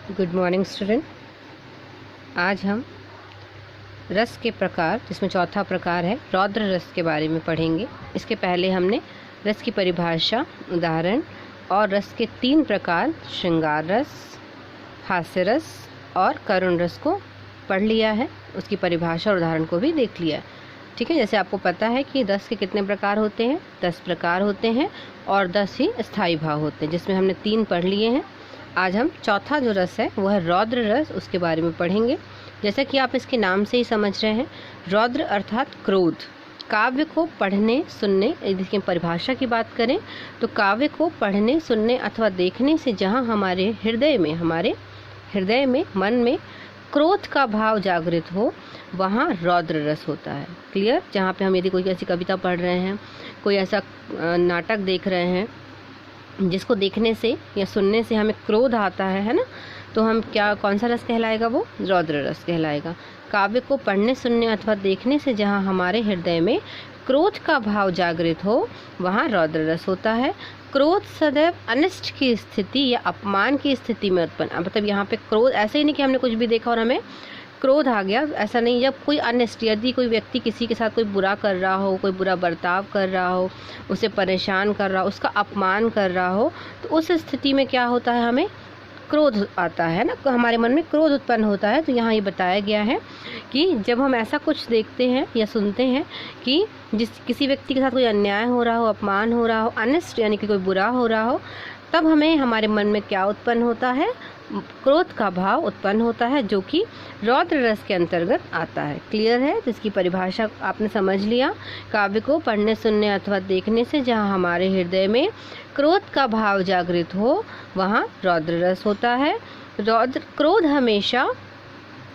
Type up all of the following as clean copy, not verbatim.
Good morning student. आज हम रस के प्रकार, जिसमें चौथा प्रकार है रौद्र रस के बारे में पढ़ेंगे। इसके पहले हमने रस की परिभाषा, उदाहरण और रस के 3 प्रकार श्रृंगार रस, हास्य रस और करुण रस को पढ़ लिया है। उसकी परिभाषा और उदाहरण को भी देख लिया है। ठीक है, जैसे आपको पता है कि रस के कितने प्रकार होते हैं, 10 प्रकार होते हैं और 10 ही स्थायी भाव होते हैं, जिसमें हमने 3 पढ़ लिए हैं। आज हम चौथा जो रस है वह है रौद्र रस, उसके बारे में पढ़ेंगे। जैसा कि आप इसके नाम से ही समझ रहे हैं, रौद्र अर्थात क्रोध। काव्य को पढ़ने सुनने, इसकी परिभाषा की बात करें तो काव्य को पढ़ने सुनने अथवा देखने से जहाँ हमारे हृदय में मन में क्रोध का भाव जागृत हो, वहाँ रौद्र रस होता है। क्लियर? जहाँ पे हम यदि कोई ऐसी कविता पढ़ रहे हैं, कोई ऐसा नाटक देख रहे हैं जिसको देखने से या सुनने से हमें क्रोध आता है ना, तो हम कौन सा रस कहलाएगा? वो रौद्र रस कहलाएगा। काव्य को पढ़ने सुनने अथवा देखने से जहाँ हमारे हृदय में क्रोध का भाव जागृत हो, वहाँ रौद्र रस होता है। क्रोध सदैव अनिष्ट की स्थिति या अपमान की स्थिति में उत्पन्न, मतलब यहाँ पे क्रोध ऐसे ही नहीं कि हमने कुछ भी देखा और हमें क्रोध आ गया, ऐसा नहीं। जब कोई अनिष्ट, यदि कोई व्यक्ति किसी के साथ कोई बुरा कर रहा हो, कोई बुरा बर्ताव कर रहा हो, उसे परेशान कर रहा हो, उसका अपमान कर रहा हो, तो उस स्थिति में क्या होता है? हमें क्रोध आता है ना, तो हमारे मन में क्रोध उत्पन्न होता है। तो यहाँ ये बताया गया है कि जब हम ऐसा कुछ देखते हैं या सुनते हैं कि किसी व्यक्ति के साथ कोई अन्याय हो रहा हो, अपमान हो रहा हो, अनिष्ट यानी कि कोई बुरा हो रहा हो, तब हमें हमारे मन में क्या उत्पन्न होता है? क्रोध का भाव उत्पन्न होता है, जो कि रौद्र रस के अंतर्गत आता है। क्लियर है? तो इसकी परिभाषा आपने समझ लिया। काव्य को पढ़ने सुनने अथवा देखने से जहाँ हमारे हृदय में क्रोध का भाव जागृत हो, वहाँ रौद्र रस होता है। क्रोध हमेशा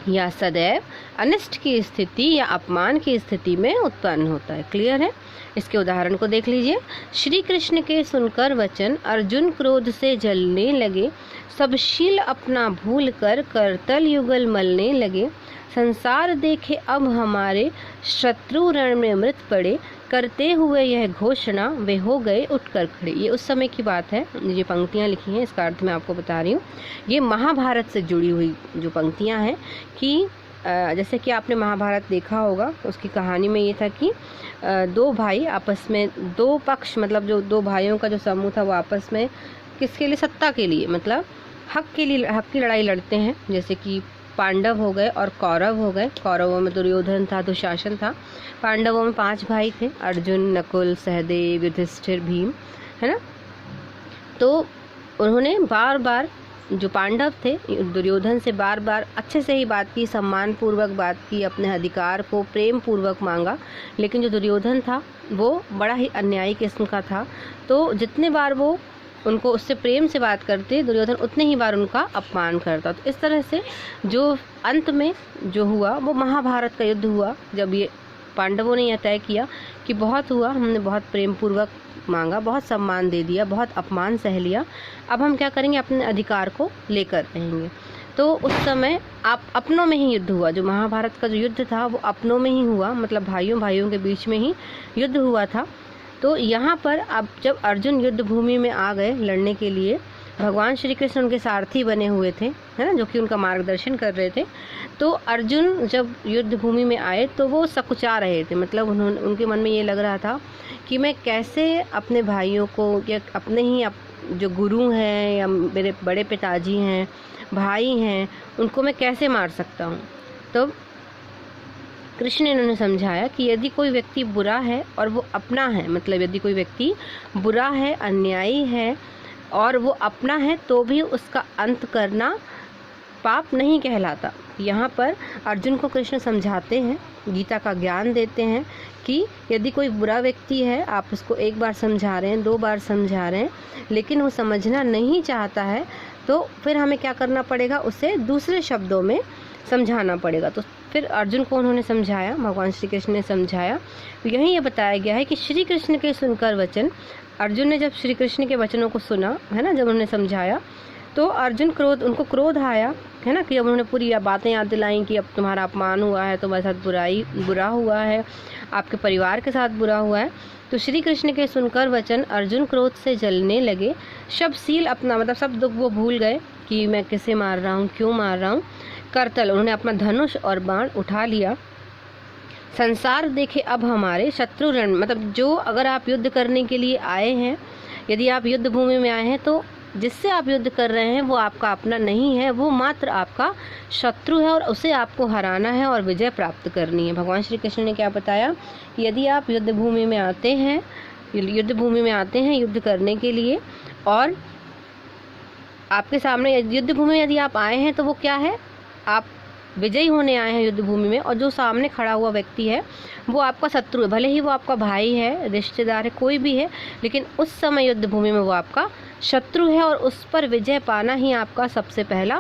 या सदैव अनिष्ट की स्थिति या अपमान की स्थिति में उत्पन्न होता है। क्लियर है? इसके उदाहरण को देख लीजिए। श्री कृष्ण के सुनकर वचन अर्जुन क्रोध से जलने लगे, सब शील अपना भूल कर करतल युगल मलने लगे, संसार देखे अब हमारे शत्रु रण में मृत पड़े, करते हुए यह घोषणा वे हो गए उठकर खड़े। ये उस समय की बात है, ये पंक्तियाँ लिखी हैं, इसका अर्थ मैं आपको बता रही हूँ। ये महाभारत से जुड़ी हुई जो पंक्तियाँ हैं कि जैसे कि आपने महाभारत देखा होगा, उसकी कहानी में ये था कि 2 भाई आपस में, 2 पक्ष, मतलब जो 2 भाइयों का जो समूह था वो आपस में किसके लिए? सत्ता के लिए, मतलब हक के लिए, हक की लड़ाई लड़ते हैं। जैसे कि पांडव हो गए और कौरव हो गए। कौरवों में दुर्योधन था, दुशासन था। पांडवों में 5 भाई थे, अर्जुन, नकुल, सहदेव, युधिष्ठिर, भीम, है ना। तो उन्होंने बार बार, जो पांडव थे, दुर्योधन से बार बार अच्छे से ही बात की, सम्मान पूर्वक बात की, अपने अधिकार को प्रेम पूर्वक मांगा। लेकिन जो दुर्योधन था वो बड़ा ही अन्यायी किस्म का था, तो जितने बार वो उनको उससे प्रेम से बात करते, दुर्योधन उतने ही बार उनका अपमान करता। तो इस तरह से जो अंत में जो हुआ वो महाभारत का युद्ध हुआ, जब ये पांडवों ने यह तय किया कि बहुत हुआ, हमने बहुत प्रेम पूर्वक मांगा, बहुत सम्मान दे दिया, बहुत अपमान सह लिया, अब हम क्या करेंगे? अपने अधिकार को लेकर रहेंगे। तो उस समय आप अपनों में ही युद्ध हुआ। जो महाभारत का जो युद्ध था वो अपनों में ही हुआ, मतलब भाइयों के बीच में ही युद्ध हुआ था। तो यहाँ पर अब जब अर्जुन युद्ध भूमि में आ गए लड़ने के लिए, भगवान श्री कृष्ण उनके सारथी बने हुए थे, है ना, जो कि उनका मार्गदर्शन कर रहे थे। तो अर्जुन जब युद्ध भूमि में आए तो वो सकुचा रहे थे, मतलब उनके मन में ये लग रहा था कि मैं कैसे अपने भाइयों को, या अपने ही जो गुरु हैं या मेरे बड़े पिताजी हैं, भाई हैं, उनको मैं कैसे मार सकता हूँ। तो कृष्ण ने उन्होंने समझाया कि यदि कोई व्यक्ति बुरा है और वो अपना है, मतलब यदि कोई व्यक्ति बुरा है, अन्यायी है और वो अपना है, तो भी उसका अंत करना पाप नहीं कहलाता। यहाँ पर अर्जुन को कृष्ण समझाते हैं, गीता का ज्ञान देते हैं कि यदि कोई बुरा व्यक्ति है, आप उसको 1 बार समझा रहे हैं, 2 बार समझा रहे हैं, लेकिन वो समझना नहीं चाहता है, तो फिर हमें क्या करना पड़ेगा? उसे दूसरे शब्दों में समझाना पड़ेगा। तो फिर अर्जुन को उन्होंने समझाया, भगवान श्री कृष्ण ने समझाया। यहीं ये बताया गया है कि श्री कृष्ण के सुनकर वचन, अर्जुन ने जब श्री कृष्ण के वचनों को सुना, है ना, जब उन्होंने समझाया, तो उनको क्रोध आया, है ना, कि अब उन्होंने पूरी बातें याद दिलाई कि अब तुम्हारा अपमान हुआ है, तुम्हारे साथ बुरा हुआ है, आपके परिवार के साथ बुरा हुआ है। तो श्री कृष्ण के सुनकर वचन अर्जुन क्रोध से जलने लगे। शब्दशील अपना मतलब सब दुख वो भूल गए कि मैं किसे मार रहा हूँ, क्यों मार रहा हूँ। करतल उन्होंने अपना धनुष और बाण उठा लिया। संसार देखे अब हमारे शत्रु रण, मतलब जो अगर आप युद्ध करने के लिए आए हैं, यदि आप युद्ध भूमि में आए हैं तो जिससे आप युद्ध कर रहे हैं वो आपका अपना नहीं है, वो मात्र आपका शत्रु है और उसे आपको हराना है और विजय प्राप्त करनी है। भगवान श्री कृष्ण ने क्या बताया कि यदि आप युद्ध भूमि में आते हैं युद्ध करने के लिए, और आपके सामने युद्ध भूमि में यदि आप आए हैं तो वो क्या है, आप विजयी होने आए हैं युद्ध भूमि में, और जो सामने खड़ा हुआ व्यक्ति है वो आपका शत्रु है, भले ही वो आपका भाई है, रिश्तेदार है, कोई भी है, लेकिन उस समय युद्ध भूमि में वो आपका शत्रु है और उस पर विजय पाना ही आपका सबसे पहला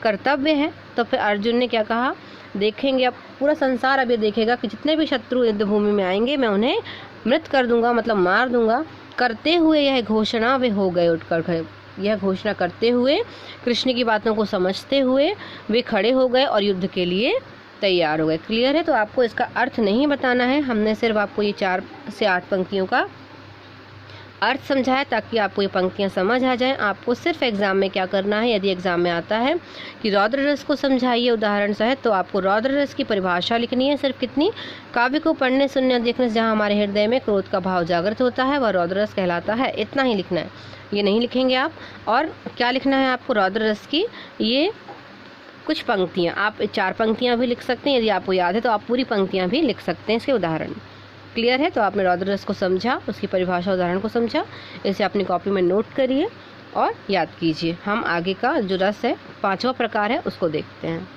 कर्तव्य है। तो फिर अर्जुन ने क्या कहा, देखेंगे अब पूरा संसार अब ये देखेगा कि जितने भी शत्रु युद्ध भूमि में आएंगे मैं उन्हें मृत कर दूंगा, मतलब मार दूंगा। करते हुए यह घोषणा वे हो गए उठकर खड़े। यह घोषणा करते हुए, कृष्ण की बातों को समझते हुए वे खड़े हो गए और युद्ध के लिए तैयार हो गए। क्लियर है? तो आपको इसका अर्थ नहीं बताना है, हमने सिर्फ आपको ये 4 से 8 पंक्तियों का अर्थ समझाया ताकि आपको ये पंक्तियाँ समझ आ जाएं। आपको सिर्फ एग्जाम में क्या करना है, यदि एग्जाम में आता है कि रौद्र रस को समझाइए उदाहरण सहित, तो आपको रौद्र रस की परिभाषा लिखनी है। सिर्फ कितनी? काव्य को पढ़ने सुनने और देखने से जहाँ हमारे हृदय में क्रोध का भाव जागृत होता है वह रौद्र रस कहलाता है। इतना ही लिखना है, ये नहीं लिखेंगे आप। और क्या लिखना है आपको? रौद्र रस की ये कुछ पंक्तियाँ, आप 4 पंक्तियाँ भी लिख सकते हैं, यदि आपको याद है तो आप पूरी पंक्तियाँ भी लिख सकते हैं इसके उदाहरण। क्लियर है? तो आपने रौद्र रस को समझा, उसकी परिभाषा उदाहरण को समझा, इसे अपनी कॉपी में नोट करिए और याद कीजिए। हम आगे का जो रस है 5वां प्रकार है उसको देखते हैं।